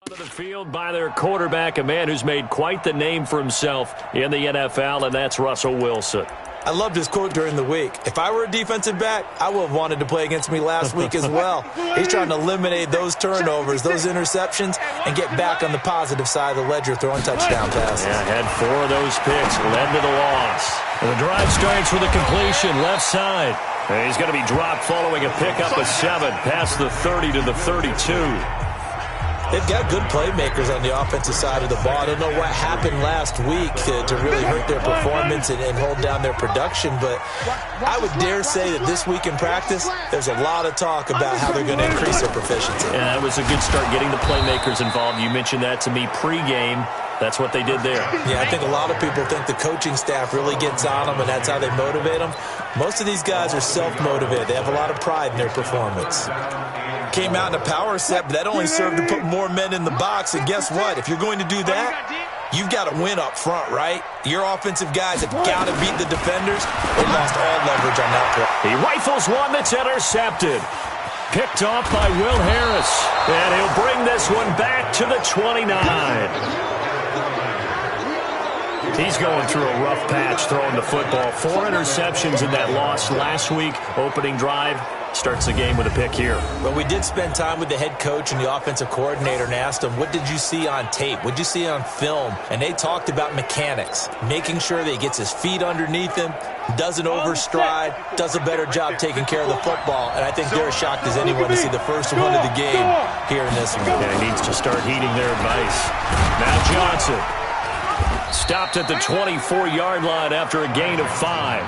To the field by their quarterback, a man who's made quite the name for himself in the NFL, and that's Russell Wilson. I loved his quote during the week. If I were a defensive back, I would have wanted to play against me last week as well. He's trying to eliminate those turnovers, those interceptions, and get back on the positive side of the ledger throwing touchdown passes. Yeah, had 4 of those picks, led to the loss. And the drive starts with a completion left side. And he's going to be dropped following a pickup of 7 past the 30 to the 32. They've got good playmakers on the offensive side of the ball. I don't know what happened last week to really hurt their performance and hold down their production, but I would dare say that this week in practice, there's a lot of talk about how they're going to increase their proficiency. Yeah, that was a good start getting the playmakers involved. You mentioned that to me pregame. That's what they did there. Yeah, I think a lot of people think the coaching staff really gets on them, and that's how they motivate them. Most of these guys are self-motivated. They have a lot of pride in their performance. Came out in a power set, but that only served to put more men in the box. And guess what? If you're going to do that, you've got to win up front, right? Your offensive guys have got to beat the defenders. They lost all leverage on that play. He rifles one that's intercepted. Picked off by Will Harris. And he'll bring this one back to the 29. He's going through a rough patch throwing the football. 4 interceptions in that loss last week. Opening drive. Starts the game with a pick here. Well, we did spend time with the head coach and the offensive coordinator and asked them, what did you see on tape? What did you see on film? And they talked about mechanics, making sure that he gets his feet underneath him, doesn't overstride, does a better job taking care of the football. And I think they're as shocked as anyone to see the first one of the game here in this one. Yeah, he needs to start heeding their advice. Now Johnson. Stopped at the 24-yard line after a gain of 5.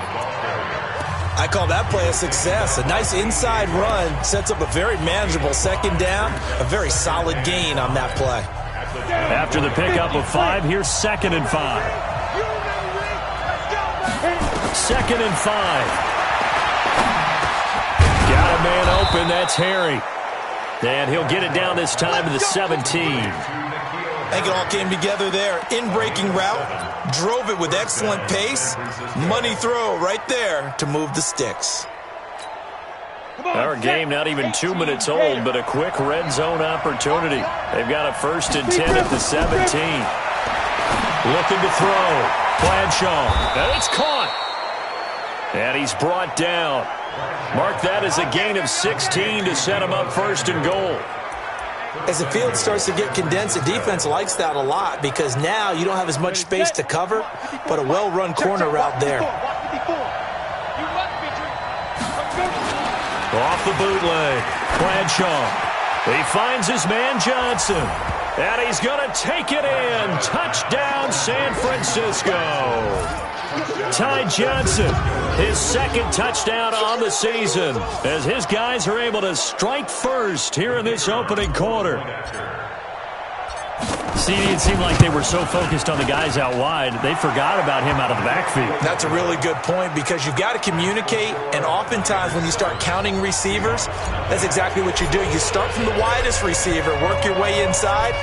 I call that play a success. A nice inside run sets up a very manageable second down. A very solid gain on that play. After the pickup of 5, here's 2nd and 5. 2nd and 5. Got a man open. That's Harry. And he'll get it down this time to the 17. I think it all came together there. In-breaking route, drove it with excellent pace. Money throw right there to move the sticks. Our game not even 2 minutes old, but a quick red zone opportunity. They've got a 1st and 10 at the 17. Looking to throw. Bradshaw. And it's caught. And he's brought down. Mark that as a gain of 16 to set him up 1st and goal. As the field starts to get condensed, the defense likes that a lot because now you don't have as much space to cover, but a well-run corner route there. Off the bootleg, Bradshaw. He finds his man Johnson, and he's going to take it in. Touchdown, San Francisco. Ty Johnson, his 2nd touchdown on the season, as his guys are able to strike first here in this opening quarter. See, it seemed like they were so focused on the guys out wide, they forgot about him out of the backfield. That's a really good point because you've got to communicate, and oftentimes when you start counting receivers, that's exactly what you do. You start from the widest receiver, work your way inside.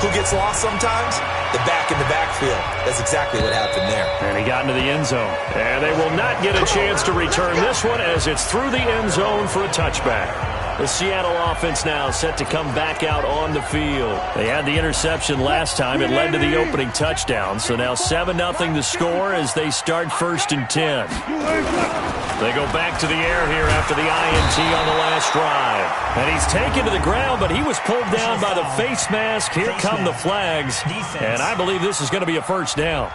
Who gets lost sometimes? The back in the backfield. That's exactly what happened there. And he got into the end zone. And they will not get a chance to return this one as it's through the end zone for a touchback. The Seattle offense now set to come back out on the field. They had the interception last time. It led to the opening touchdown. So now 7-0 the score as they start 1st and 10. They go back to the air here after the INT on the last drive. And he's taken to the ground, but he was pulled down by the face mask. Here come the flags. And I believe this is going to be a 1st down.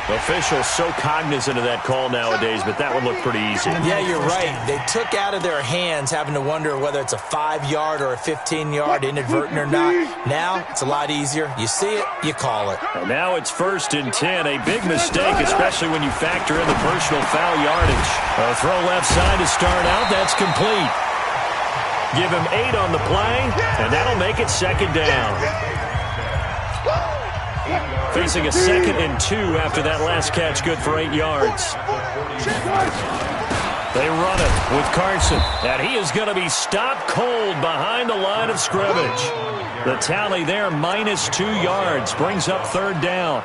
Officials so cognizant of that call nowadays, but that one looked pretty easy. Yeah, you're right. They took out of their hands having to wonder whether it's a 5-yard or a 15-yard inadvertent or not. Now, it's a lot easier. You see it, you call it. And now it's 1st and 10. A big mistake, especially when you factor in the personal foul yardage. A throw left side to start out. That's complete. Give him 8 on the play, and that'll make it 2nd down. Facing a 2nd and 2 after that last catch, good for 8 yards. They run it with Carson, and he is going to be stopped cold behind the line of scrimmage. The tally there, -2 yards, brings up 3rd down.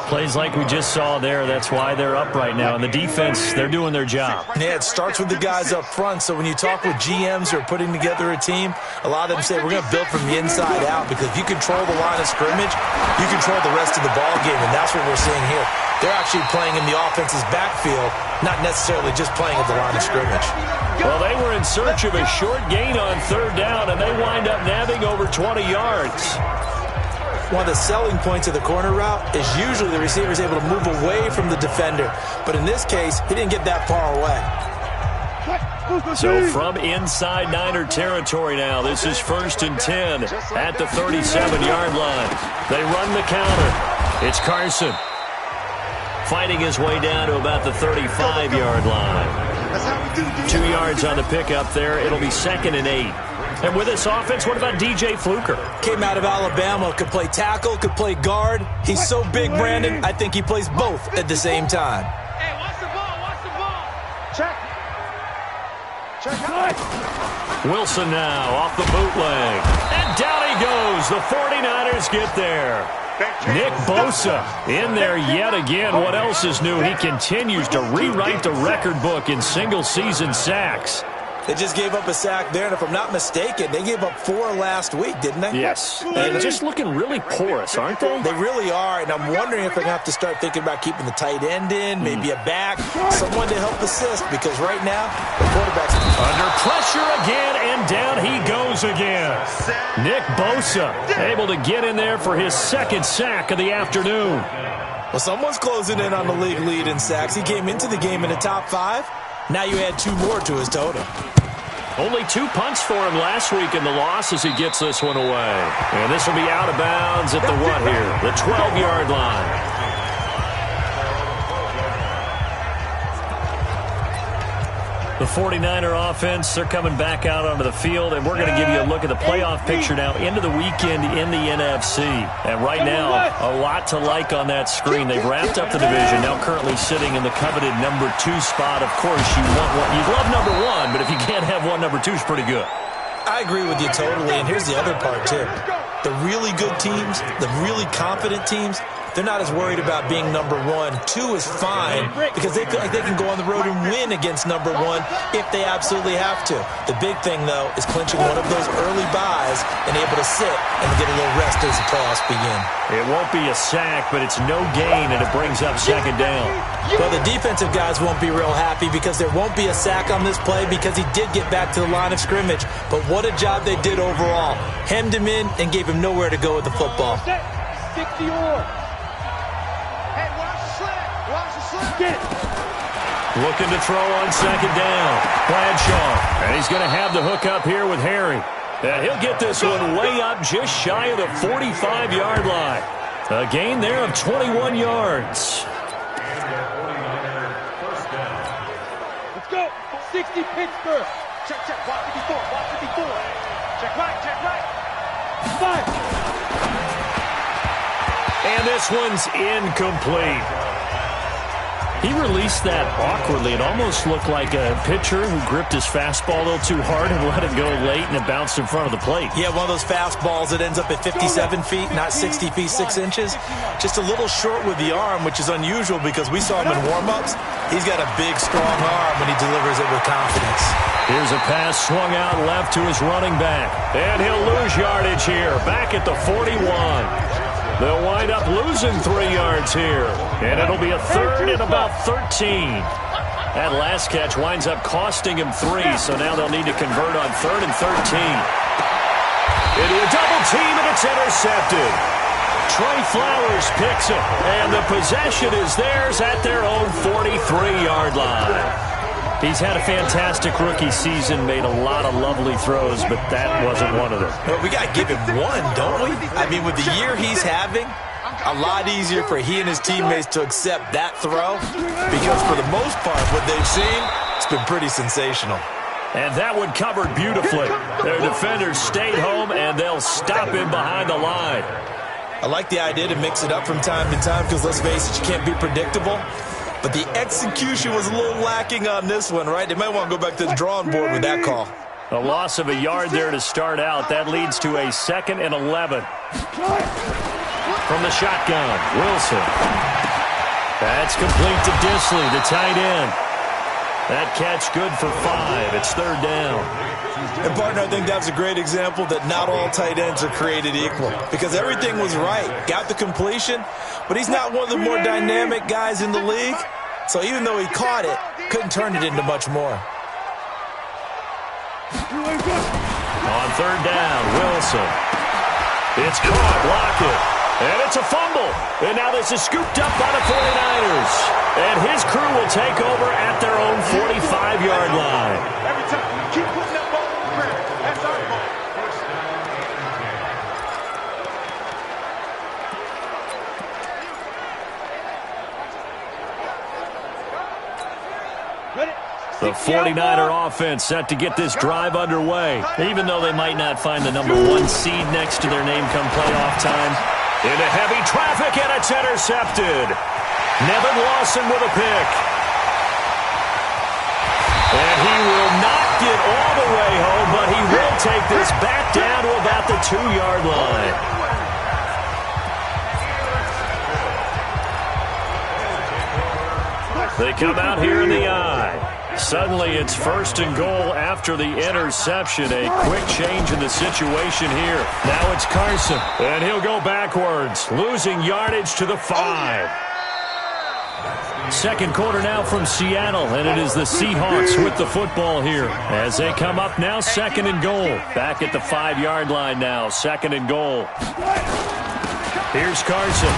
Plays like we just saw there, that's why they're up right now. And the defense, they're doing their job. Yeah, it starts with the guys up front. So when you talk with GMs who are putting together a team, a lot of them say we're going to build from the inside out, because if you control the line of scrimmage, you control the rest of the ball game, and that's what we're seeing here. They're actually playing in the offense's backfield, not necessarily just playing at the line of scrimmage. Well, they were in search of a short gain on 3rd down, and they wind up nabbing over 20 yards. One of the selling points of the corner route is usually the receiver is able to move away from the defender. But in this case, he didn't get that far away. So from inside Niner territory now, this is 1st and 10 at the 37-yard line. They run the counter. It's Carson fighting his way down to about the 35-yard line. 2 yards on the pickup there. It'll be 2nd and 8. And with this offense, what about DJ Fluker? Came out of Alabama, could play tackle, could play guard. He's so big, Brandon, I think he plays both at the same time. Hey, watch the ball, watch the ball. Check. Wilson now off the bootleg. And down he goes. The 49ers get there. Nick Bosa in there yet again. What else is new? He continues to rewrite the record book in single-season sacks. They just gave up a sack there, and if I'm not mistaken, they gave up 4 last week, didn't they? Yes. And just looking really porous, aren't they? They really are, and I'm wondering if they're going to have to start thinking about keeping the tight end in, maybe a back, someone to help assist, because right now, the quarterback's under pressure again, and down he goes again. Nick Bosa able to get in there for his 2nd sack of the afternoon. Well, someone's closing in on the league lead in sacks. He came into the game in the top 5. Now you add 2 more to his total. Only 2 punts for him last week in the loss as he gets this one away. And this will be out of bounds at the what here? The 12-yard line. The 49er offense, they're coming back out onto the field, and we're going to give you a look at the playoff picture now into the weekend in the NFC. And right now, a lot to like on that screen. They've wrapped up the division, now currently sitting in the coveted number 2 spot. Of course, you love number 1, but if you can't have one, number 2 is pretty good. I agree with you totally, and here's the other part, too. The really good teams, the really competent teams, they're not as worried about being number 1. 2 is fine because they feel like they can go on the road and win against number 1 if they absolutely have to. The big thing, though, is clinching one of those early byes and able to sit and get a little rest as the playoffs begin. It won't be a sack, but it's no gain, and it brings up 2nd down. Well, the defensive guys won't be real happy because there won't be a sack on this play because he did get back to the line of scrimmage. But what a job they did overall. Hemmed him in and gave him nowhere to go with the football. 60-yard. Looking to throw on 2nd down. Bradshaw. And he's going to have the hook up here with Harry. And he'll get this one way up just shy of the 45-yard line. A gain there of 21 yards. Let's go. 60 Pittsburgh. Check. Watch 54. Check right. 5. And this one's incomplete. He released that awkwardly. It almost looked like a pitcher who gripped his fastball a little too hard and let it go late, and it bounced in front of the plate. Yeah, one of those fastballs that ends up at 57 feet, not 60 feet, 6 inches. Just a little short with the arm, which is unusual because we saw him in warm-ups. He's got a big, strong arm when he delivers it with confidence. Here's a pass swung out left to his running back. And he'll lose yardage here, back at the 41. They'll wind up losing 3 yards here. And it'll be a 3rd and about 13. That last catch winds up costing him 3, so now they'll need to convert on 3rd and 13. Into a double team, and it's intercepted. Trey Flowers picks it, and the possession is theirs at their own 43-yard line. He's had a fantastic rookie season, made a lot of lovely throws, but that wasn't one of them. Well, we got to give him one, don't we? I mean, with the year he's having, a lot easier for he and his teammates to accept that throw because for the most part, what they've seen, it's been pretty sensational. And that one covered beautifully. Their defenders stayed home, and they'll stop him behind the line. I like the idea to mix it up from time to time because, let's face it, you can't be predictable. But the execution was a little lacking on this one, right? They might want to go back to the drawing board with that call. A loss of a yard there to start out. That leads to a 2nd and 11. From the shotgun, Wilson. That's complete to Disley, the tight end. That catch good for 5. It's 3rd down. And, partner, I think that was a great example that not all tight ends are created equal, because everything was right. Got the completion, but he's not one of the more dynamic guys in the league. So even though he caught it, couldn't turn it into much more. On 3rd down, Wilson. It's caught, Lockett. And it's a fumble. And now this is scooped up by the 49ers. And his crew will take over at their own 45-yard line. Every time you keep putting that ball on the ground, that's our ball. The 49er offense set to get this drive underway. Even though they might not find the number 1 seed next to their name come playoff time. Into heavy traffic, and it's intercepted. Nevin Lawson with a pick. And he will not get all the way home, but he will take this back down to about the 2-yard line. They come out here in the eye. Suddenly it's 1st and goal after the interception. A quick change in the situation here. Now it's Carson, and he'll go backwards, losing yardage to the 5. 2nd quarter now from Seattle, and it is the Seahawks with the football here as they come up now 2nd and goal. Back at the 5-yard line now, 2nd and goal. Here's Carson.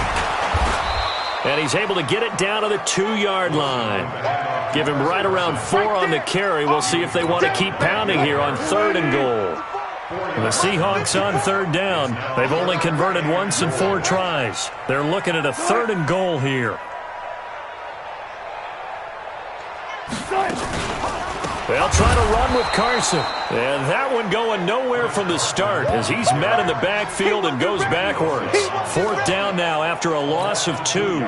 And he's able to get it down to the 2-yard line. Give him right around 4 on the carry. We'll see if they want to keep pounding here on 3rd and goal. The Seahawks on 3rd down. They've only converted once in 4 tries. They're looking at a 3rd and goal here. They'll try to run with Carson. And that one going nowhere from the start as he's met in the backfield and goes backwards. 4th down now after a loss of 2.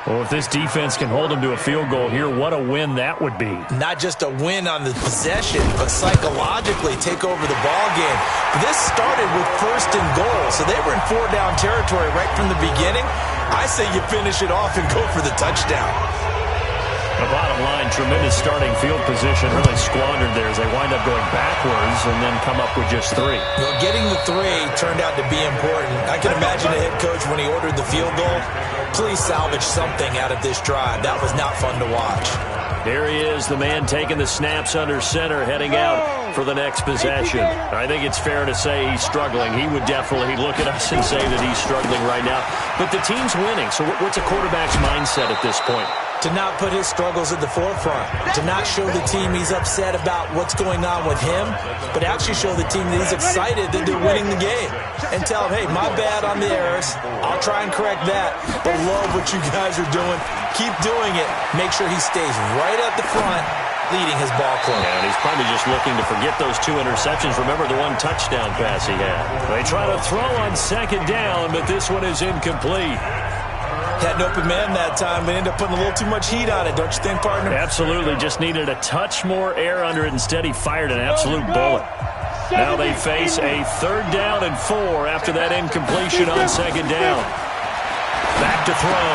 Well, if this defense can hold them to a field goal here, what a win that would be. Not just a win on the possession, but psychologically take over the ball game. This started with 1st and goal, so they were in 4-down territory right from the beginning. I say you finish it off and go for the touchdown. The bottom line, tremendous starting field position, really squandered there as they wind up going backwards and then come up with just 3. Well, getting the 3 turned out to be important. I can imagine a head coach when he ordered the field goal, please salvage something out of this drive. That was not fun to watch. Here he is, the man taking the snaps under center, heading out for the next possession. I think it's fair to say he's struggling. He would definitely look at us and say that he's struggling right now. But the team's winning, so what's a quarterback's mindset at this point? To not put his struggles at the forefront, to not show the team he's upset about what's going on with him, but actually show the team that he's excited that they're winning the game. And tell them, hey, my bad on the errors. I'll try and correct that, but love what you guys are doing. Keep doing it. Make sure he stays right at the front, leading his ball club. And he's probably just looking to forget those 2 interceptions. Remember the 1 touchdown pass he had. They try to throw on 2nd down, but this one is incomplete. Had an open man that time, but ended up putting a little too much heat on it, don't you think, partner? Absolutely. Just needed a touch more air under it. Instead, he fired an absolute bullet. Now they face a 3rd down and 4 after that incompletion on 2nd down. Back to throw.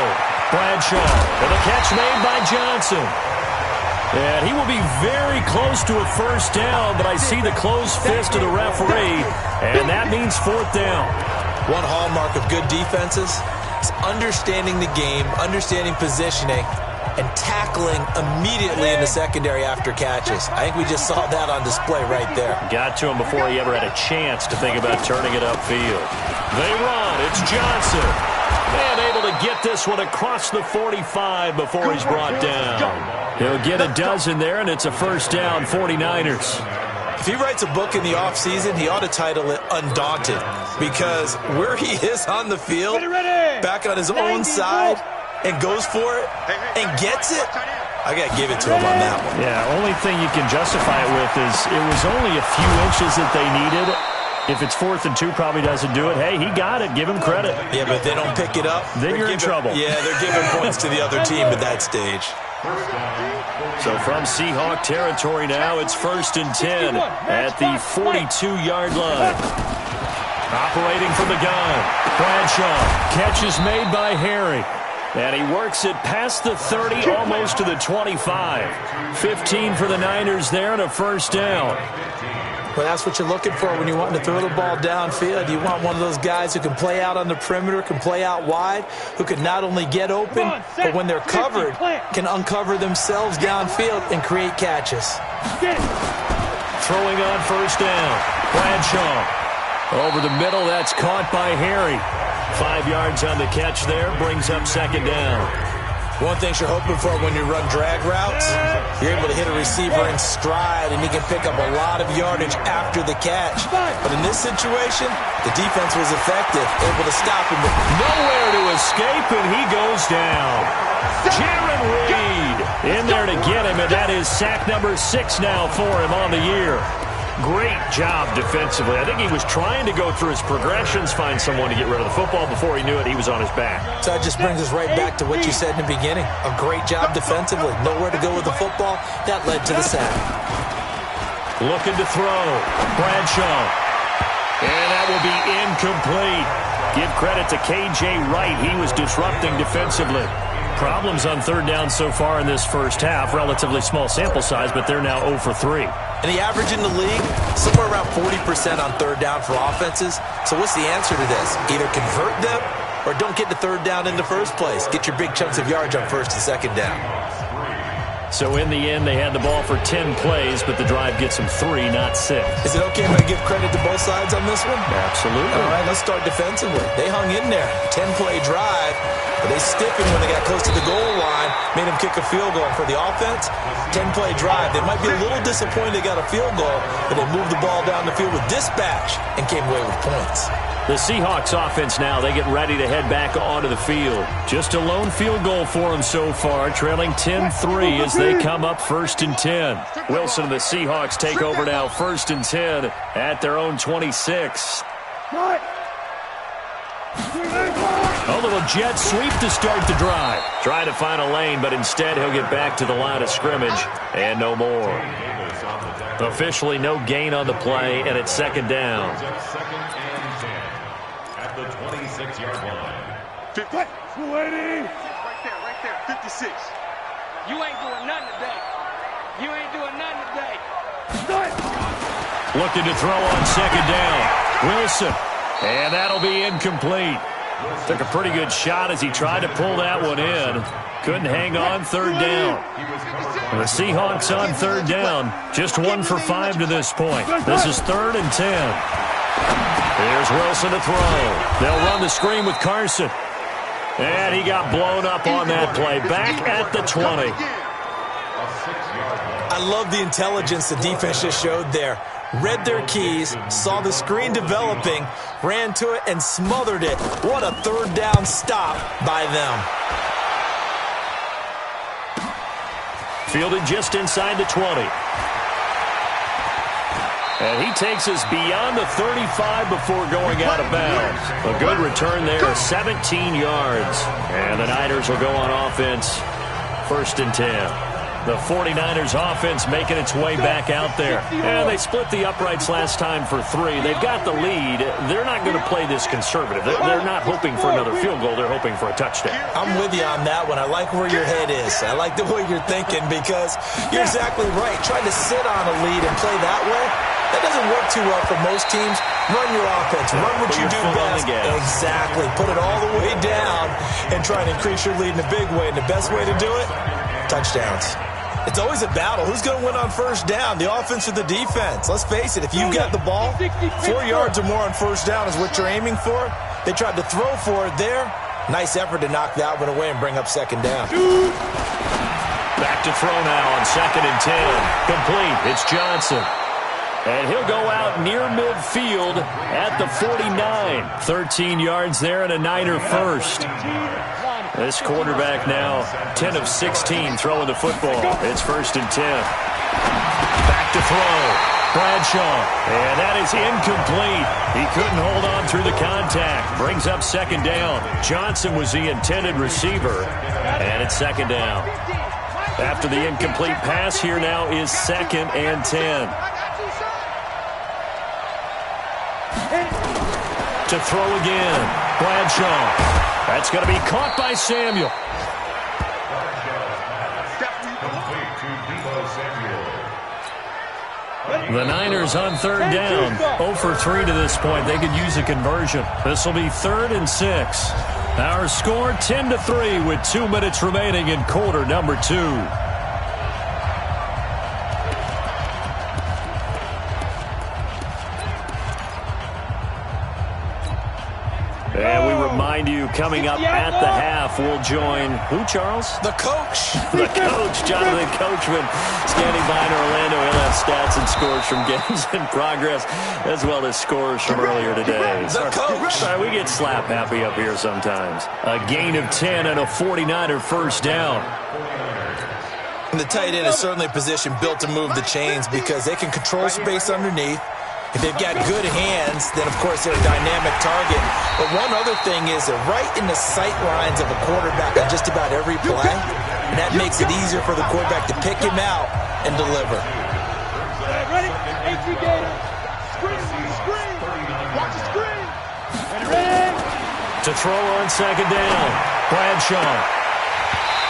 Bradshaw. And the catch made by Johnson. And he will be very close to a 1st down, but I see the closed fist of the referee, and that means 4th down. One hallmark of good defenses is understanding the game, understanding positioning, and tackling immediately in the secondary after catches. I think we just saw that on display right there. Got to him before he ever had a chance to think about turning it upfield. They run. It's Johnson. And able to get this one across the 45 before he's brought down. He'll get a dozen there, and it's a 1st down, 49ers. If he writes a book in the offseason, he ought to title it Undaunted, because where he is on the field, back on his own side, and goes for it, and gets it, I got to give it to him on that one. Yeah, only thing you can justify it with is it was only a few inches that they needed, If it's 4th and 2, probably doesn't do it. Hey, he got it. Give him credit. Yeah, but if they don't pick it up, then you're in trouble. Yeah, they're giving points to the other team at that stage. So from Seahawk territory now, it's 1st and 10 at the 42-yard line. Operating from the gun, Bradshaw. Catch is made by Harry. And he works it past the 30, almost to the 25. 15 for the Niners there and a first down. Well, that's what you're looking for when you want to throw the ball downfield. You want one of those guys who can play out on the perimeter, can play out wide, who can not only get open, but when they're covered, can uncover themselves downfield and create catches. Throwing on first down, Bradshaw. Over the middle, that's caught by Harry. 5 yards on the catch there, brings up second down. One thing you're hoping for when you run drag routes, you're able to hit a receiver in stride, and he can pick up a lot of yardage after the catch. But in this situation, the defense was effective, able to stop him. Nowhere to escape, and he goes down. Jaron Reed in there to get him, and that is sack number 6 now for him on the year. Great job defensively. I think he was trying to go through his progressions, find someone to get rid of the football. Before he knew it, he was on his back. So that just brings us right back to what you said in the beginning. A great job defensively. Nowhere to go with the football. That led to the sack. Looking to throw. Bradshaw. And that will be incomplete. Give credit to K.J. Wright. He was disrupting defensively. Problems on third down so far in this first half. Relatively small sample size, but they're now 0 for 3. And the average in the league, somewhere around 40% on third down for offenses. So what's the answer to this? Either convert them or don't get the third down in the first place. Get your big chunks of yards on first and second down. So in the end, they had the ball for 10 plays, but the drive gets them 3, not 6. Is it okay if I give credit to both sides on this one? Absolutely. All right, let's start defensively. They hung in there. 10-play drive, but they stiffened when they got close to the goal line, made them kick a field goal. For the offense, 10-play drive. They might be a little disappointed they got a field goal, but they moved the ball down the field with dispatch and came away with points. The Seahawks offense now, they get ready to head back onto the field. Just a lone field goal for them so far, trailing 10-3 as they come up 1st and 10. Wilson and the Seahawks take over now 1st and 10 at their own 26. A little jet sweep to start the drive. Trying to find a lane, but instead he'll get back to the line of scrimmage and no more. Officially no gain on the play, and it's second down. At the 26-yard line. 50. Right there, 56. You ain't doing nothing today. You ain't doing nothing today. Looking to throw on second down. Wilson. And that'll be incomplete. Took a pretty good shot as he tried to pull that one in. Couldn't hang on third down. And the Seahawks on third down. Just 1 for 5 to this point. This is 3rd and 10. Here's Wilson to throw. They'll run the screen with Carson. And he got blown up on that play. Back at the 20. I love the intelligence the defense just showed there. Read their keys, saw the screen developing, ran to it, and smothered it. What a third down stop by them. Fielded just inside the 20. And he takes us beyond the 35 before going out of bounds. A good return there, 17 yards. And the Niners will go on offense, 1st and 10. The 49ers offense making its way back out there. And they split the uprights last time for 3. They've got the lead. They're not going to play this conservative. They're not hoping for another field goal. They're hoping for a touchdown. I'm with you on that one. I like where your head is. I like the way you're thinking because you're exactly right. Trying to sit on a lead and play that way, that doesn't work too well for most teams. Run your offense. Run what you do best. Exactly. Put it all the way down and try and increase your lead in a big way. And the best way to do it, touchdowns. It's always a battle. Who's going to win on first down, the offense or the defense? Let's face it, if you've got the ball, 4 yards or more on first down is what you're aiming for. They tried to throw for it there. Nice effort to knock that one away and bring up second down. Back to throw now on 2nd and 10. Complete. It's Johnson. And he'll go out near midfield at the 49. 13 yards there and a Niner first. This quarterback now 10 of 16 throwing the football. It's 1st and 10. Back to throw. Bradshaw, and that is incomplete. He couldn't hold on through the contact. Brings up second down. Johnson was the intended receiver, and it's second down. After the incomplete pass, here now is 2nd and 10. To throw again, Bradshaw. That's going to be caught by Samuel. The Niners on 3rd down. 0 for 3 to this point. They could use a conversion. This will be 3rd and 6. Our score 10-3 with 2 minutes remaining in quarter number 2. And we remind you, coming up at the half, we'll join who, Charles? The coach. The coach, Jonathan Coachman, standing by in Orlando. He'll have stats and scores from games in progress, as well as scores from earlier today. The coach. Sorry, we get slap happy up here sometimes. A gain of 10 and a 49er first down. And the tight end is certainly a position built to move the chains because they can control space underneath. If they've got good hands, then, of course, they're a dynamic target. But one other thing is they're right in the sight lines of a quarterback on just about every play. And that makes it easier for the quarterback to pick him out and deliver. Ready? Entry Gator. Screen. Watch the screen. Ready? To throw on second down, Bradshaw.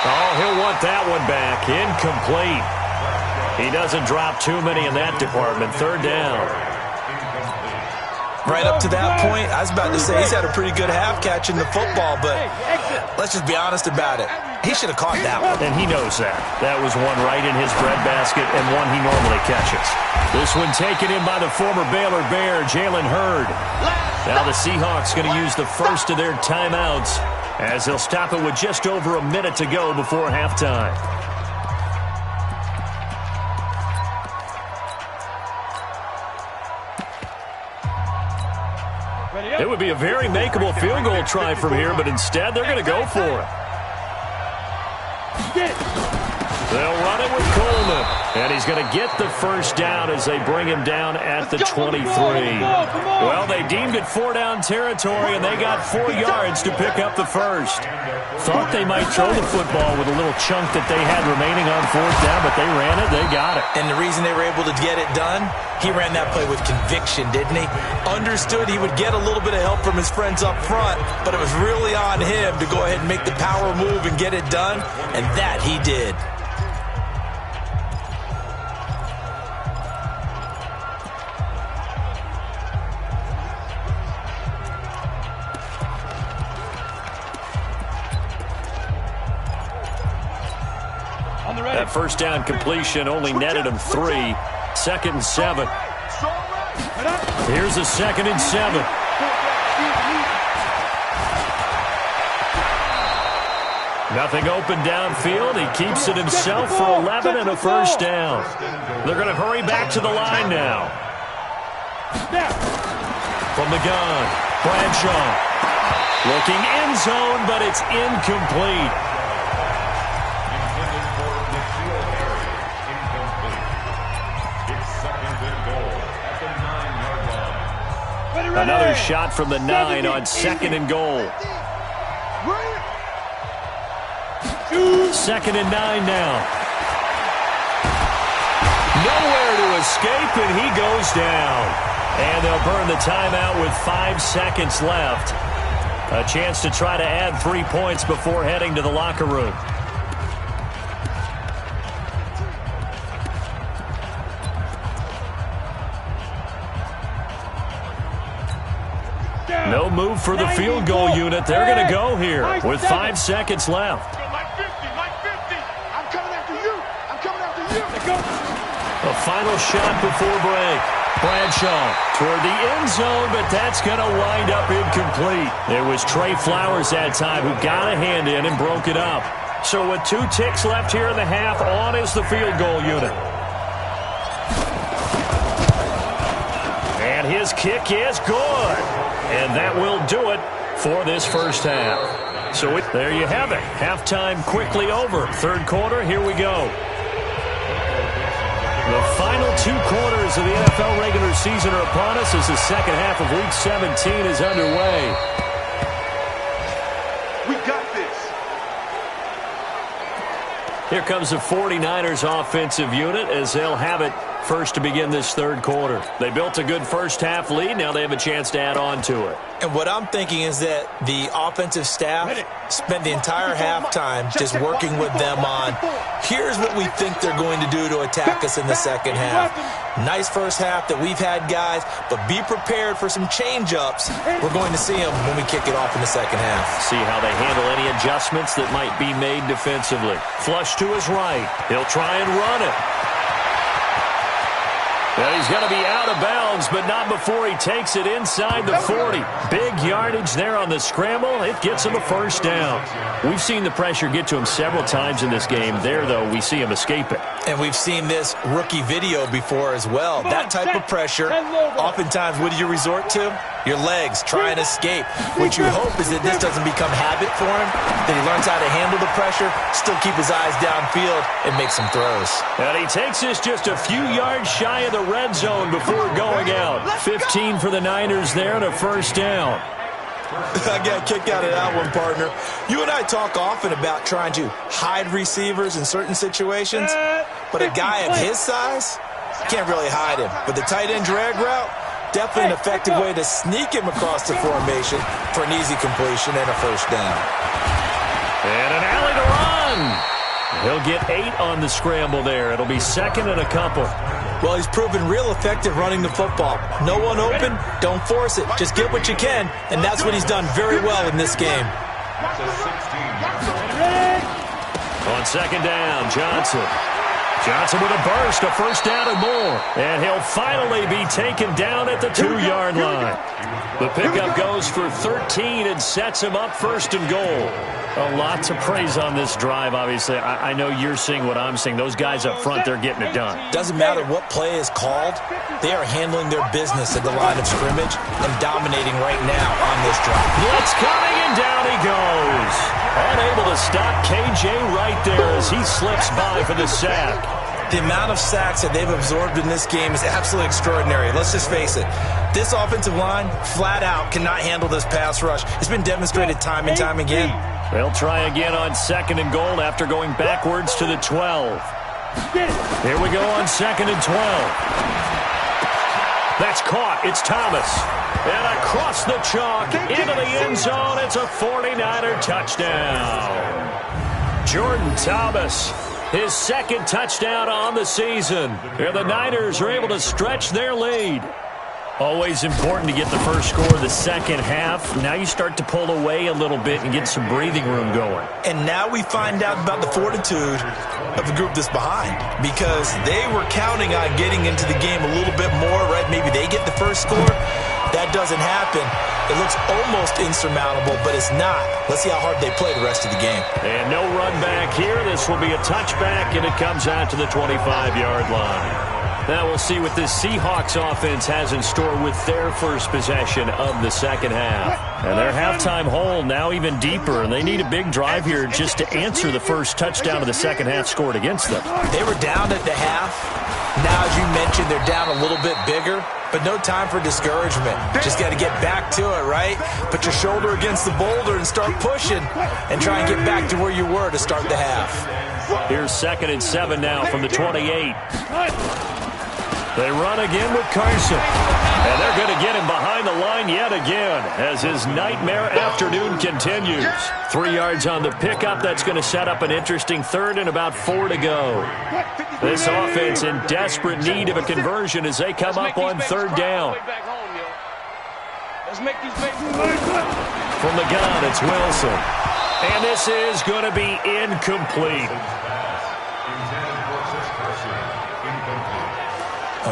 Oh, he'll want that one back. Incomplete. He doesn't drop too many in that department. 3rd down. Right up to that point, I was about to say he's had a pretty good half catching the football, but let's just be honest about it. He should have caught that one. And he knows that. That was one right in his breadbasket and one he normally catches. This one taken in by the former Baylor Bear, Jalen Hurd. Now the Seahawks going to use the first of their timeouts as they'll stop it with just over a minute to go before halftime. It would be a very makeable field goal try from here, but instead they're going to go for it. They'll run it with Coleman, and he's going to get the first down as they bring him down at the 23. Well, they deemed it 4-down territory, and they got 4 yards to pick up the first. Thought they might throw the football with a little chunk that they had remaining on 4th down, but they ran it, they got it. And the reason they were able to get it done, he ran that play with conviction, didn't he? Understood he would get a little bit of help from his friends up front, but it was really on him to go ahead and make the power move and get it done, and that he did. That first down completion only netted him 3. 2nd and 7. Here's a 2nd and 7. Nothing open downfield. He keeps it himself for 11 and a first down. They're going to hurry back to the line now. From the gun, Bradshaw. Looking end zone, but it's incomplete. Another shot from the 9 on 2nd and goal. 2nd and 9 now. Nowhere to escape, and he goes down. And they'll burn the timeout with 5 seconds left. A chance to try to add 3 points before heading to the locker room. No move for the field goal unit. They're going to go here with 5 seconds left. Like 50. I'm coming after you. A final shot before break. Bradshaw toward the end zone, but that's going to wind up incomplete. It was Trey Flowers that time who got a hand in and broke it up. So with 2 ticks left here in the half, on is the field goal unit. And his kick is good. And that will do it for this first half. So there you have it. Halftime quickly over. 3rd quarter, here we go. The final Well, 2 quarters of the NFL regular season are upon us as the second half of Week 17 is underway. We got this. Here comes the 49ers offensive unit as they'll have it first to begin this third quarter. They built a good first half lead. Now they have a chance to add on to it. And what I'm thinking is that the offensive staff spent the entire halftime just working with them on, here's what we think they're going to do to attack us in the second half. Nice first half that we've had, guys, but be prepared for some change-ups. We're going to see them when we kick it off in the second half. See how they handle any adjustments that might be made defensively. Flush to his right. He'll try and run it. Well, he's going to be out of bounds, but not before he takes it inside the 40. Big yardage there on the scramble. It gets him a first down. We've seen the pressure get to him several times in this game. There, though, we see him escape it. And we've seen this rookie video before as well. That type of pressure, oftentimes, what do you resort to? Your legs, try and escape. What you hope is that this doesn't become habit for him, that he learns how to handle the pressure, still keep his eyes downfield, and make some throws. And he takes this just a few yards shy of the red zone before going out. 15 for the Niners there and a first down. I got a kick out of that one, partner. You and I talk often about trying to hide receivers in certain situations, but a guy of his size, can't really hide him. But the tight end drag route, definitely an effective way to sneak him across the formation for an easy completion and a first down. And an alley to run. He'll get 8 on the scramble there. It'll be second and a couple. Well, he's proven real effective running the football. No one open, don't force it. Just get what you can, and that's what he's done very well in this game. On second down, Johnson. Johnson with a burst, a first down and more. And he'll finally be taken down at the 2-yard line. The pickup goes for 13 and sets him up first and goal. A lot to praise on this drive, obviously. I know you're seeing what I'm seeing. Those guys up front, they're getting it done. Doesn't matter what play is called. They are handling their business at the line of scrimmage and dominating right now on this drive. Blitz coming, and down he goes. Unable to stop KJ right there as he slips by for the sack. The amount of sacks that they've absorbed in this game is absolutely extraordinary. Let's just face it. This offensive line, flat out, cannot handle this pass rush. It's been demonstrated time and time again. They'll try again on second and goal after going backwards to the 12. Here we go on second and 12. That's caught. It's Thomas. And across the chalk into the end zone. It's a 49er touchdown. Jordan Thomas, his second touchdown on the season. And the Niners are able to stretch their lead. Always important to get the first score of the second half. Now you start to pull away a little bit and get some breathing room going. And now we find out about the fortitude of the group that's behind, because they were counting on getting into the game a little bit more, right? Maybe they get the first score. That doesn't happen. It looks almost insurmountable, but it's not. Let's see how hard they play the rest of the game. And no run back here. This will be a touchback, and it comes out to the 25-yard line. Now we'll see what this Seahawks offense has in store with their first possession of the second half. And their halftime hole now even deeper, and they need a big drive here just to answer the first touchdown of the second half scored against them. They were down at the half. Now, as you mentioned, they're down a little bit bigger, but no time for discouragement. Just got to get back to it, right? Put your shoulder against the boulder and start pushing and try and get back to where you were to start the half. Here's second and 7 now from the 28. They run again with Carson. And they're going to get him behind the line yet again as his nightmare afternoon continues. 3 yards on the pickup. That's going to set up an interesting third and about 4 to go. This offense in desperate need of a conversion as they come up on third down. From the gun, it's Wilson. And this is going to be incomplete.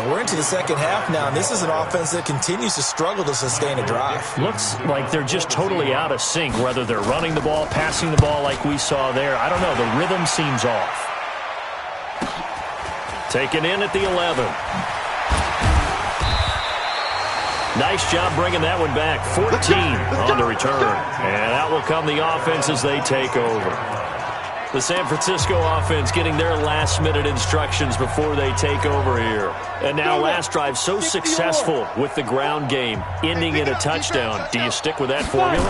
We're into the second half now, and this is an offense that continues to struggle to sustain a drive. Looks like they're just totally out of sync, whether they're running the ball, passing the ball like we saw there. I don't know. The rhythm seems off. Taken in at the 11. Nice job bringing that one back. 14 on the return. And out will come the offense as they take over. The San Francisco offense getting their last-minute instructions before they take over here. And now last drive so successful with the ground game, ending in a touchdown. Do you stick with that formula?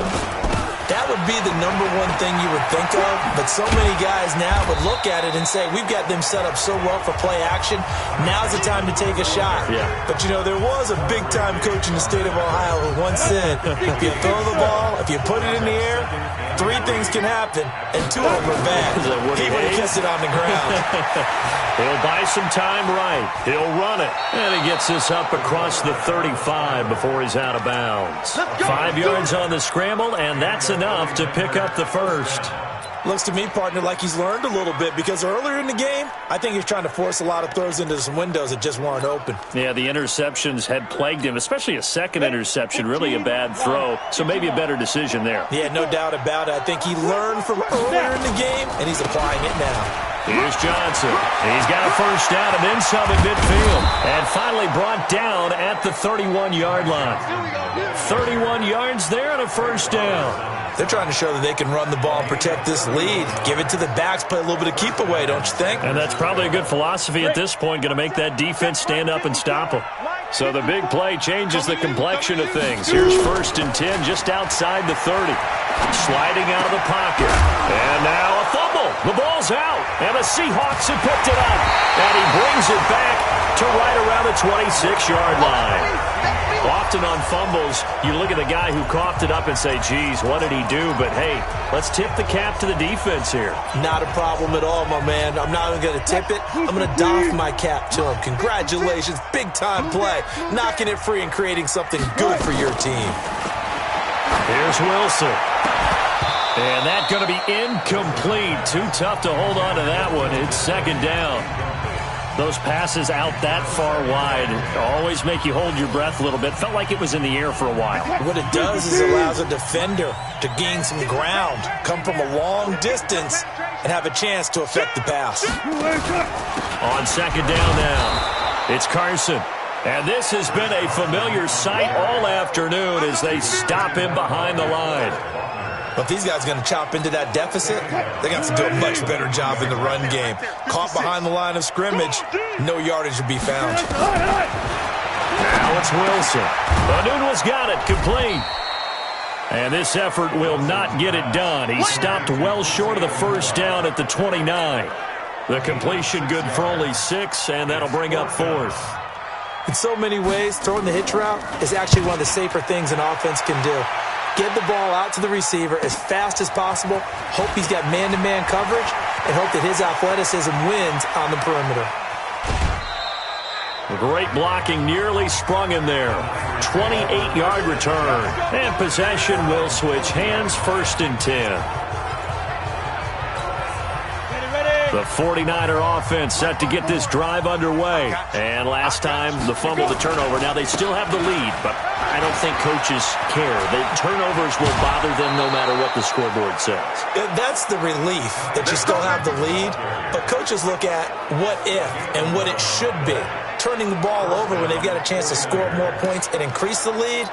That would be the number one thing you would think of, but so many guys now would look at it and say, we've got them set up so well for play action, now's the time to take a shot. Yeah. But, you know, there was a big-time coach in the state of Ohio who once said, if you throw the ball, if you put it in the air, 3 things can happen, and 2 of them are bad. He would have kissed it on the ground. He'll buy some time right. He'll run it. And he gets this up across the 35 before he's out of bounds. 5 yards on the scramble, and that's enough to pick up the first. Looks to me, partner, like he's learned a little bit, because earlier in the game, I think he was trying to force a lot of throws into some windows that just weren't open. Yeah, the interceptions had plagued him, especially a second interception, really a bad throw, so maybe a better decision there. Yeah, no doubt about it. I think he learned from earlier in the game, and he's applying it now. Here's Johnson. He's got a first down and then some at midfield. And finally brought down at the 31-yard line. 31 yards there and a first down. They're trying to show that they can run the ball and protect this lead. Give it to the backs, play a little bit of keep away, don't you think? And that's probably a good philosophy at this point, going to make that defense stand up and stop them. So the big play changes the complexion of things. Here's 1st and 10 just outside the 30. Sliding out of the pocket. And now a fumble. The ball's out. And the Seahawks have picked it up. And he brings it back to right around the 26-yard line. Often on fumbles, you look at the guy who coughed it up and say, geez, what did he do? But, hey, let's tip the cap to the defense here. Not a problem at all, my man. I'm not even going to tip it. I'm going to doff my cap to him. Congratulations. Big-time play. Knocking it free and creating something good for your team. Here's Wilson. And that's going to be incomplete. Too tough to hold on to that one. It's 2nd down. Those passes out that far wide always make you hold your breath a little bit. Felt like it was in the air for a while. What it does is it allows a defender to gain some ground, come from a long distance, and have a chance to affect the pass. On 2nd down now, it's Carson. And this has been a familiar sight all afternoon as they stop him behind the line. But if these guys are going to chop into that deficit, they're going to have to do a much better job in the run game. Caught behind the line of scrimmage, no yardage to be found. Now it's Wilson. Anunwa's got it, complete. And this effort will not get it done. He stopped well short of the first down at the 29. The completion good for only 6, and that'll bring up 4th. In so many ways, throwing the hitch route is actually one of the safer things an offense can do. Get the ball out to the receiver as fast as possible, hope he's got man-to-man coverage, and hope that his athleticism wins on the perimeter. Great blocking, nearly sprung him there. 28-yard return. And possession will switch hands, 1st and 10. The 49er offense set to get this drive underway. And last time, the fumble, the turnover. Now they still have the lead, but I don't think coaches care. The turnovers will bother them no matter what the scoreboard says. That's the relief that you still have the lead. But coaches look at what if and what it should be. Turning the ball over when they've got a chance to score more points and increase the lead,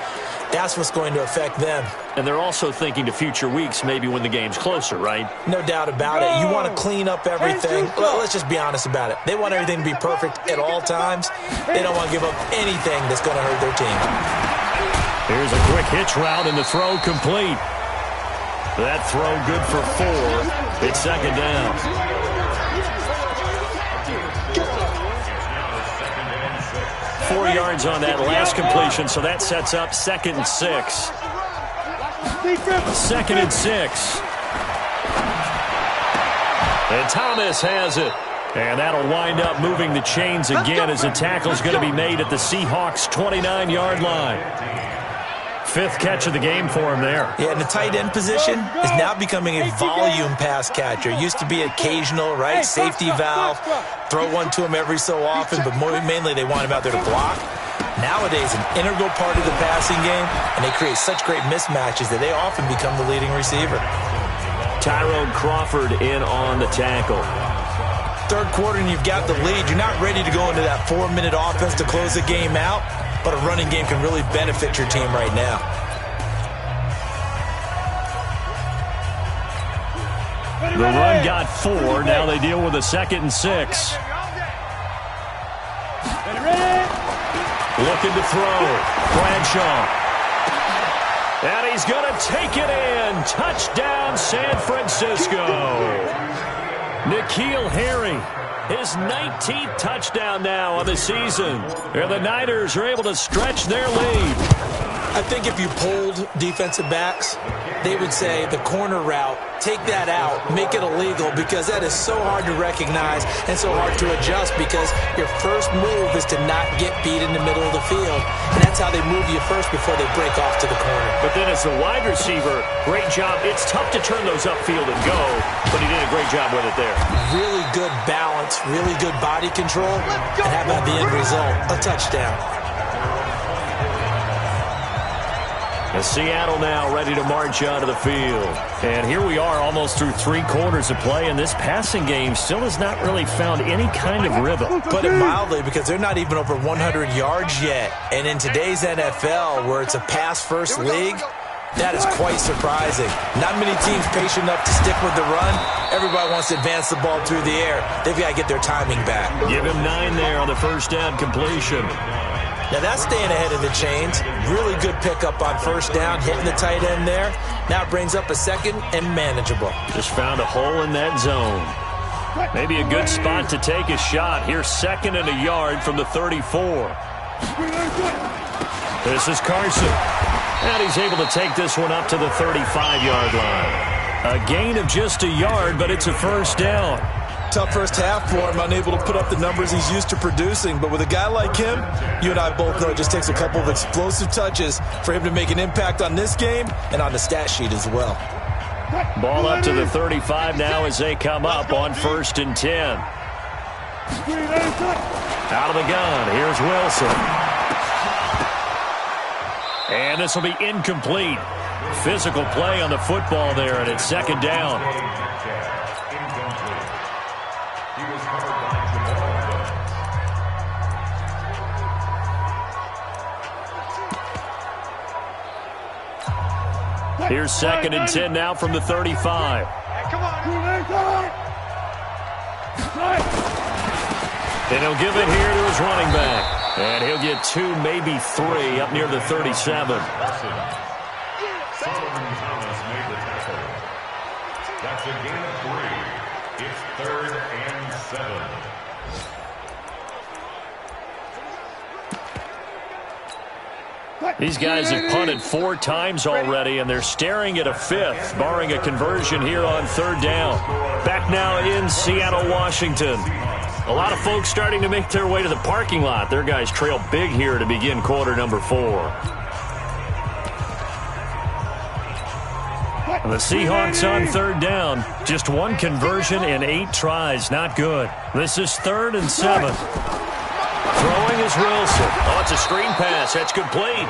that's what's going to affect them. And they're also thinking to future weeks, maybe when the game's closer, right? No doubt about it. You want to clean up everything. Well, let's just be honest about it. They want everything to be perfect at all times. They don't want to give up anything that's going to hurt their team. Here's a quick hitch route and the throw complete. That throw good for 4. It's 2nd down. 4 yards on that last completion, so that sets up 2nd and 6. 2nd and 6. And Thomas has it. And that'll wind up moving the chains again as the tackle's going to be made at the Seahawks' 29-yard line. 5th catch of the game for him there. Yeah, and the tight end position is now becoming a volume pass catcher. Used to be occasional, right? Safety valve. Throw one to him every so often, but mainly they want him out there to block. Nowadays, an integral part of the passing game, and they create such great mismatches that they often become the leading receiver. Tyrone Crawford in on the tackle. 3rd quarter and you've got the lead. You're not ready to go into that 4-minute offense to close the game out, but a running game can really benefit your team right now. The run got 4. Now they deal with a 2nd and 6. Looking to throw. Bradshaw. And he's going to take it in. Touchdown, San Francisco. N'Keal Harry, his 19th touchdown now on the season. And the Niners are able to stretch their lead. I think if you polled defensive backs, they would say the corner route, take that out, make it illegal, because that is so hard to recognize and so hard to adjust, because your first move is to not get beat in the middle of the field. And that's how they move you first before they break off to the corner. But then as the wide receiver, great job. It's tough to turn those upfield and go, but he did a great job with it there. Really good balance, really good body control, and how about the end result? A touchdown. And Seattle now ready to march onto the field. And here we are almost through 3 quarters of play, and this passing game still has not really found any kind of rhythm. Put it mildly, because they're not even over 100 yards yet. And in today's NFL, where it's a pass-first league, that is quite surprising. Not many teams patient enough to stick with the run. Everybody wants to advance the ball through the air. They've got to get their timing back. Give him 9 there on the first down completion. Now that's staying ahead of the chains. Really good pickup on first down, hitting the tight end there. Now it brings up a 2nd and manageable. Just found a hole in that zone. Maybe a good spot to take a shot. Here's 2nd and a yard from the 34. This is Carson. And he's able to take this one up to the 35-yard line. A gain of just a yard, but it's a first down. Tough first half for him, unable to put up the numbers he's used to producing. But with a guy like him, you and I both know it just takes a couple of explosive touches for him to make an impact on this game and on the stat sheet as well. Ball up to the 35 now as they come up on 1st and 10. Out of the gun, here's Wilson. And this will be incomplete. Physical play on the football there, and it's 2nd down. Here's 2nd and 10 now from the 35. And he'll give it here to his running back. And he'll get 2, maybe 3 up near the 37. That's a gain of 3. It's 3rd and 7. These guys have punted 4 times already, and they're staring at a 5th, barring a conversion here on 3rd down. Back now in Seattle, Washington. A lot of folks starting to make their way to the parking lot. Their guys trail big here to begin quarter number 4. And the Seahawks on 3rd down. Just 1 conversion in 8 tries. Not good. This is 3rd and 7. Throwing is Wilson. Oh, it's a screen pass. That's complete.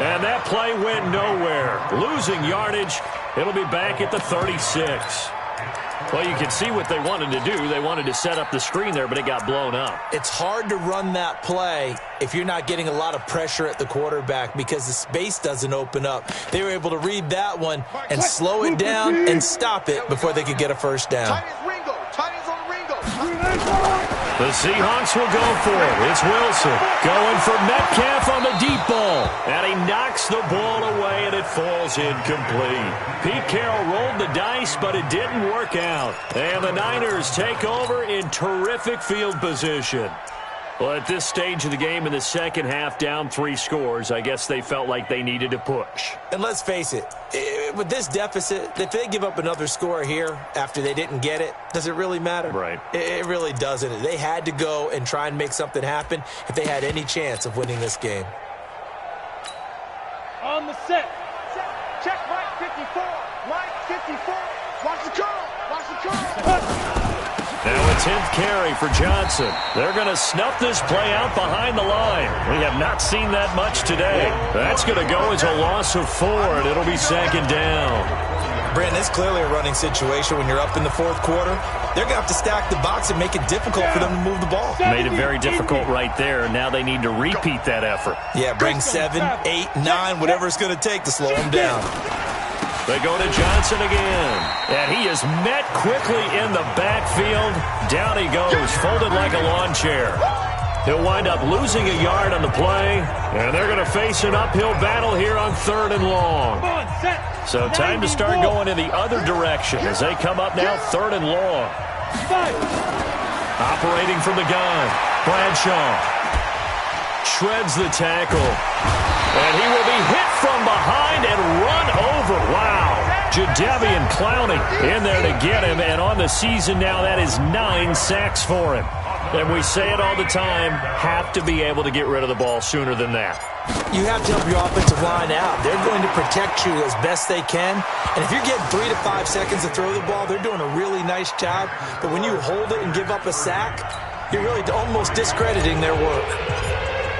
And that play went nowhere. Losing yardage. It'll be back at the 36. Well, you can see what they wanted to do. They wanted to set up the screen there, but it got blown up. It's hard to run that play if you're not getting a lot of pressure at the quarterback, because the space doesn't open up. They were able to read that one and slow it down and stop it before they could get a first down. The Seahawks will go for it. It's Wilson going for Metcalf on the deep ball. And he knocks the ball away, and it falls incomplete. Pete Carroll rolled the dice, but it didn't work out. And the Niners take over in terrific field position. Well, at this stage of the game in the second half, down 3 scores, I guess they felt like they needed to push. And let's face it, with this deficit, if they give up another score here after they didn't get it, does it really matter? Right. It really doesn't. They had to go and try and make something happen if they had any chance of winning this game. On the set. Check right 54. Right 54. Watch the curl. Watch the curl. Now a 10th carry for Johnson. They're going to snuff this play out behind the line. We have not seen that much today. That's going to go as a loss of 4, and it'll be 2nd down. Brandon, it's clearly a running situation when you're up in the 4th quarter. They're going to have to stack the box and make it difficult for them to move the ball. Made it very difficult right there. Now they need to repeat that effort. Yeah, bring 7, 8, 9, whatever it's going to take to slow them down. They go to Johnson again. And he is met quickly in the backfield. Down he goes, folded like a lawn chair. He'll wind up losing a yard on the play. And they're going to face an uphill battle here on 3rd and long. So time to start going in the other direction as they come up now 3rd and long. Operating from the gun, Bradshaw shreds the tackle. And he will be hit from behind and run over. Wow. Jadeveon Clowney in there to get him. And on the season now, that is 9 sacks for him. And we say it all the time, have to be able to get rid of the ball sooner than that. You have to help your offensive line out. They're going to protect you as best they can. And if you're getting 3 to 5 seconds to throw the ball, they're doing a really nice job. But when you hold it and give up a sack, you're really almost discrediting their work.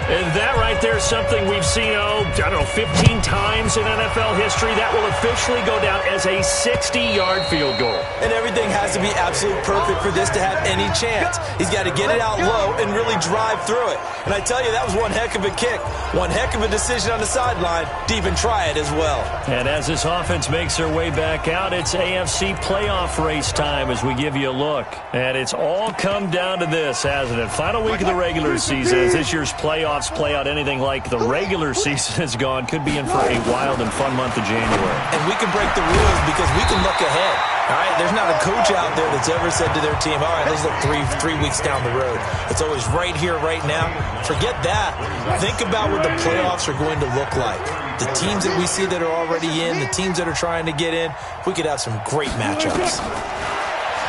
And that right there is something we've seen, 15 times in NFL history. That will officially go down as a 60-yard field goal. And everything has to be absolutely perfect for this to have any chance. He's got to get it out low and really drive through it. And I tell you, that was one heck of a kick. One heck of a decision on the sideline to even try it as well. And as this offense makes their way back out, it's AFC playoff race time as we give you a look. And it's all come down to this, hasn't it? Final week of the regular season as this year's playoffs play out anything like the regular season has gone. Could be in for a wild and fun month of January. And we can break the rules because we can look ahead. All right, there's not a coach out there that's ever said to their team, all right, let's look three weeks down the road. It's always right here, right now. Forget that. Think about what the playoffs are going to look like. The teams that we see that are already in, the teams that are trying to get in, we could have some great matchups.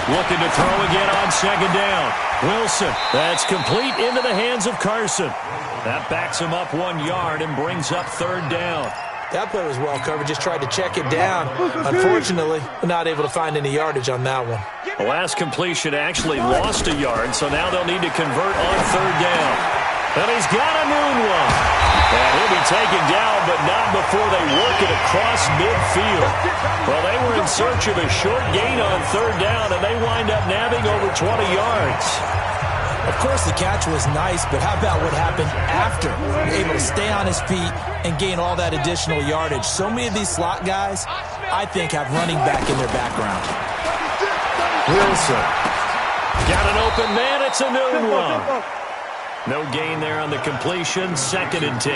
Looking to throw again on 2nd down. Wilson, that's complete into the hands of Carson. That backs him up 1 yard and brings up 3rd down. That play was well covered. Just tried to check it down. Unfortunately, not able to find any yardage on that one. The last completion actually lost a yard, so now they'll need to convert on 3rd down. And he's got a noon one. And he'll be taken down, but not before they work it across midfield. Well, they were in search of a short gain on 3rd down, and they wind up nabbing over 20 yards. Of course, the catch was nice, but how about what happened after? Able to stay on his feet and gain all that additional yardage. So many of these slot guys, I think, have running back in their background. Wilson. Got an open man. It's a noon one. No gain there on the completion. 2nd and 10.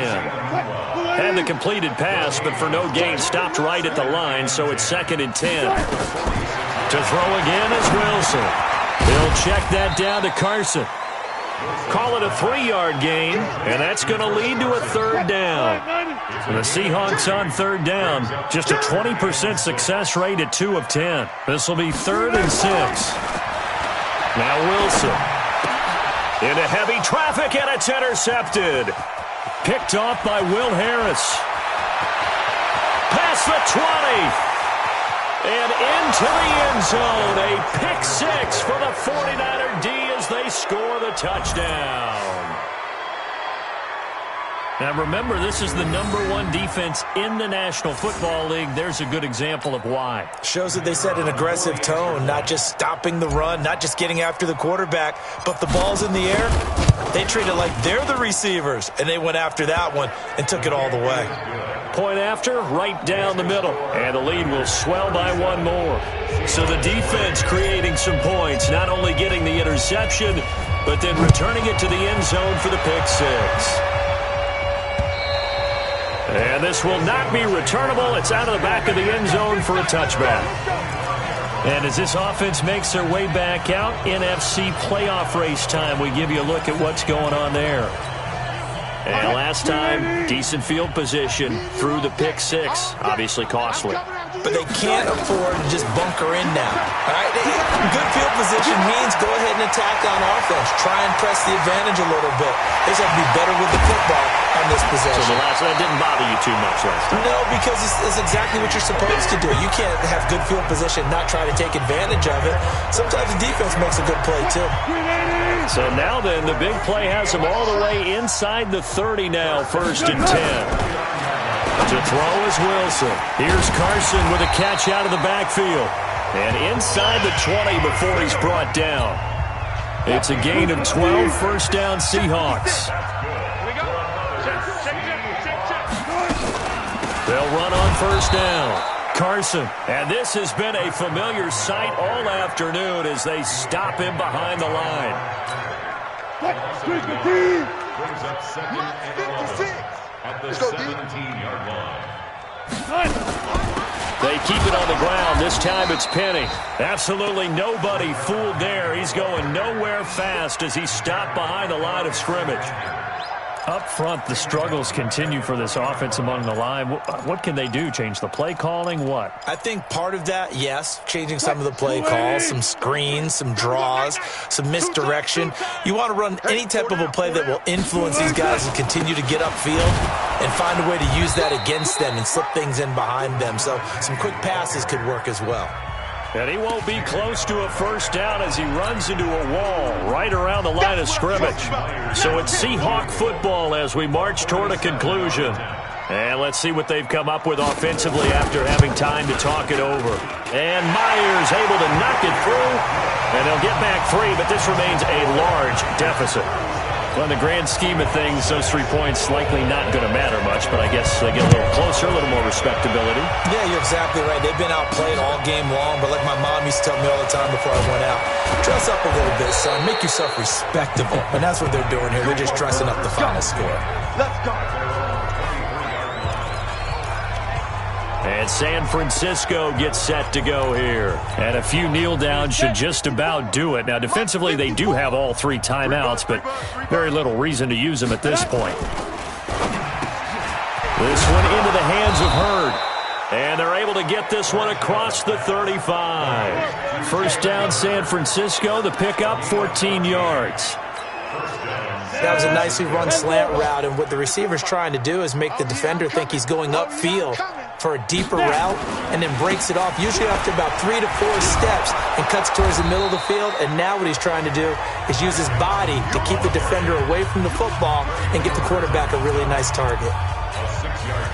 Had the completed pass, but for no gain, stopped right at the line, so it's 2nd and 10. To throw again is Wilson. He'll check that down to Carson. Call it a 3-yard gain, and that's going to lead to a 3rd down. And the Seahawks on 3rd down, just a 20% success rate at 2 of 10. This will be 3rd and 6. Now Wilson. Into heavy traffic, and it's intercepted. Picked off by Will Harris. Past the 20. And into the end zone. A pick 6 for the 49er D as they score the touchdown. Now remember, this is the #1 defense in the National Football League. There's a good example of why. Shows that they set an aggressive tone, not just stopping the run, not just getting after the quarterback, but the ball's in the air. They treat it like they're the receivers, and they went after that one and took it all the way. Point after, right down the middle, and the lead will swell by 1 more. So the defense creating some points, not only getting the interception, but then returning it to the end zone for the pick 6. And this will not be returnable. It's out of the back of the end zone for a touchback. And as this offense makes their way back out, NFC playoff race time, we give you a look at what's going on there. And last time, decent field position through the pick 6. Obviously costly. But they can't afford to just bunker in now. All right? Good field position means go ahead and attack on offense. Try and press the advantage a little bit. They just have to be better with the football on this possession. So that didn't bother you too much last time? No, because it's exactly what you're supposed to do. You can't have good field position and not try to take advantage of it. Sometimes the defense makes a good play, too. So now then, the big play has them all the way inside the 30 now, 1st and 10. To throw is Wilson. Here's Carson with a catch out of the backfield. And inside the 20 before he's brought down. It's a gain of 12, 1st down Seahawks. They'll run on 1st down. Carson. And this has been a familiar sight all afternoon as they stop him behind the line. Brings up second and 11 at the 17-yard line. They keep it on the ground. This time it's Penny. Absolutely nobody fooled there. He's going nowhere fast as he stopped behind the line of scrimmage. Up front, the struggles continue for this offense among the line. What can they do? Change the play calling? What? I think part of that, yes, changing some of the play calls, some screens, some draws, some misdirection. You want to run any type of a play that will influence these guys and continue to get upfield and find a way to use that against them and slip things in behind them. So some quick passes could work as well. And he won't be close to a first down as he runs into a wall right around the line of scrimmage. So it's Seahawk football as we march toward a conclusion. And let's see what they've come up with offensively after having time to talk it over. And Myers able to knock it through. And they'll get back 3, but this remains a large deficit. Well, in the grand scheme of things, those 3 points likely not going to matter much, but I guess they get a little closer, a little more respectability. Yeah, you're exactly right. They've been outplayed all game long, but like my mom used to tell me all the time before I went out, dress up a little bit, son. Make yourself respectable. And that's what they're doing here. They're just dressing up the final score. Let's go. And San Francisco gets set to go here. And a few kneel downs should just about do it. Now, defensively, they do have all 3 timeouts, but very little reason to use them at this point. This one into the hands of Hurd. And they're able to get this one across the 35. First down, San Francisco. The pickup, 14 yards. That was a nicely run slant route, and what the receiver's trying to do is make the defender think he's going upfield for a deeper route and then breaks it off, usually after about 3 to 4 steps, and cuts towards the middle of the field. And now what he's trying to do is use his body to keep the defender away from the football and get the quarterback a really nice target.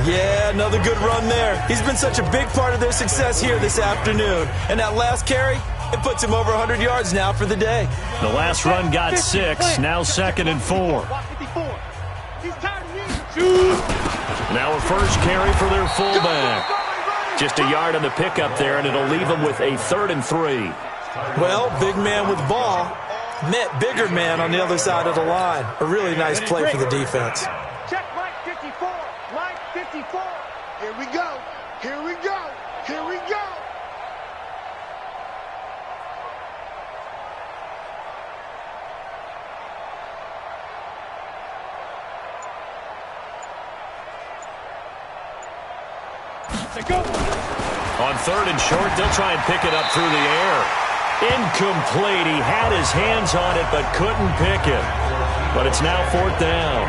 Yeah, another good run there. He's been such a big part of their success here this afternoon. And that last carry, it puts him over 100 yards now for the day. The last run got 6, now 2nd and 4. Now a first carry for their fullback. Just a yard on the pickup there, and it'll leave them with a 3rd and 3. Well, big man with ball met bigger man on the other side of the line. A really nice play for the defense. Check right 54. Right 54. Here we go. Here we go. Here we go. On 3rd and short, they'll try and pick it up through the air. Incomplete. He had his hands on it but couldn't pick it. But it's now 4th down.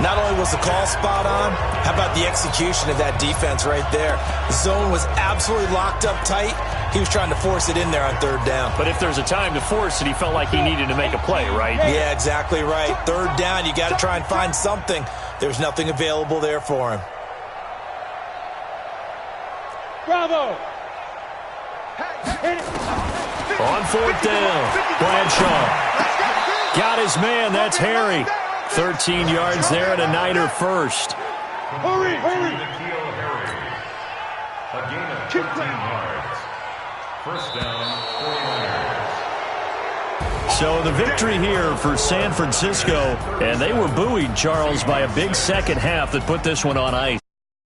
Not only was the call spot on, how about the execution of that defense right there? The zone was absolutely locked up tight. He was trying to force it in there on 3rd down. But if there's a time to force it, he felt like he needed to make a play, right? Yeah, exactly right. 3rd down, you got to try and find something. There's nothing available there for him. Bravo. On 4th down, Bradshaw got his man. That's Harry. 13 yards there and a Niner first. Hurry, hurry. A gain of 13 yards. First down, 49ers. So the victory here for San Francisco, and they were buoyed, Charles, by a big second half that put this one on ice.